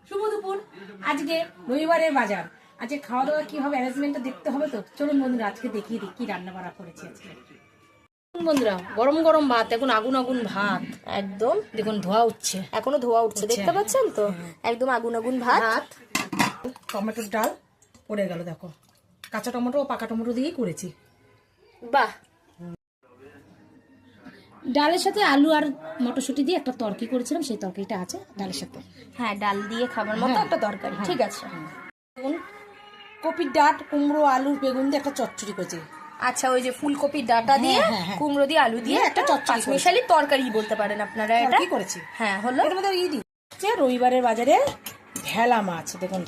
শুভ দুপুর। আজকে রবিবারের বাজার, আজকে খাওয়া দাওয়া কি হবে অ্যারেঞ্জমেন্টটা দেখতে হবে তো। চলুন বন্ধুরা আজকে দেখিয়ে দিই কি রান্না বাড়া করেছি আজকে। বন্ধুরা গরম গরম ভাত, এখন আগুন আগুন ভাত, একদম দেখুন ধোয়া উঠছে, এখনো ধোয়া উঠছে, দেখতে পাচ্ছেন তো, একদম আগুন আগুন ভাত। টমেটোর ডাল পড়ে গেল, দেখো কাঁচা টমেটো ও পাকা টমেটো দিয়েই করেছি। বাহ। ডালের সাথে আলু আর মটরশুঁটি দিয়ে একটা তরকারি করেছিলাম, সেই তরকারিটা আছে ডালের সাথে। হ্যাঁ, ডাল দিয়ে খাবার মতো একটা তরকারি, ঠিক আছে। কপির ডাঁট, কুমড়ো, আলু, বেগুন দিয়ে একটা চচ্চড়ি করেছি। আচ্ছা, ওই যে ফুলকপির ডাঁটা দিয়ে কুমড়ো দিয়ে আলু দিয়ে একটা পাঁচমিশালি তরকারি বলতে পারেন আপনারা, এটা কি করেছি। হ্যাঁ, হলো। এর মধ্যে রবিবারের বাজারে ঢেলা মাছ, দেখুন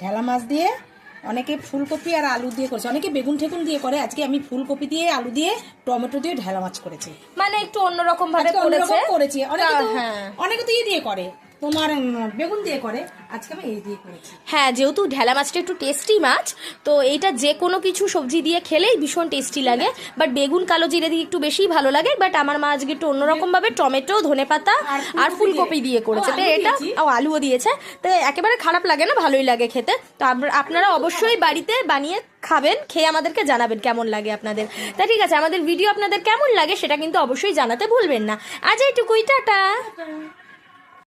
ঢেলা মাছ দিয়ে অনেকে ফুলকপি আর আলু দিয়ে করেছে, অনেকে বেগুন ঠেগুন দিয়ে করে। আজকে আমি ফুলকপি দিয়ে, আলু দিয়ে, টমেটো দিয়ে ঢেলা মাছ করেছি, মানে একটু অন্যরকম ভাবে করেছি। অনেকে তো দিয়ে করে, তোমার বেগুন দিয়ে করে, আজকে আমি এই দিয়ে করেছি। হ্যাঁ, যেহেতু ঢেলা মাছটা একটু টেস্টি মাছ, তো এইটা যে কোনো কিছু সবজি দিয়ে খেলেই ভীষণ টেস্টি লাগে। বাট বেগুন কালো জিরে দিয়ে একটু বেশি ভালো লাগে। বাট আমার মা আজকে একটু অন্যরকম ভাবে টমেটো, ধনেপাতা আর ফুলকপি দিয়ে করেছে, তো এটা আলুও দিয়েছে, তো একেবারে খারাপ লাগে না, ভালোই লাগে খেতে। তো আপনারা অবশ্যই বাড়িতে বানিয়ে খাবেন, খেয়ে আমাদেরকে জানাবেন কেমন লাগে আপনাদের। তা ঠিক আছে, আমাদের ভিডিও আপনাদের কেমন লাগে সেটা কিন্তু অবশ্যই জানাতে ভুলবেন না। আজ এইটুকুই, টাটা।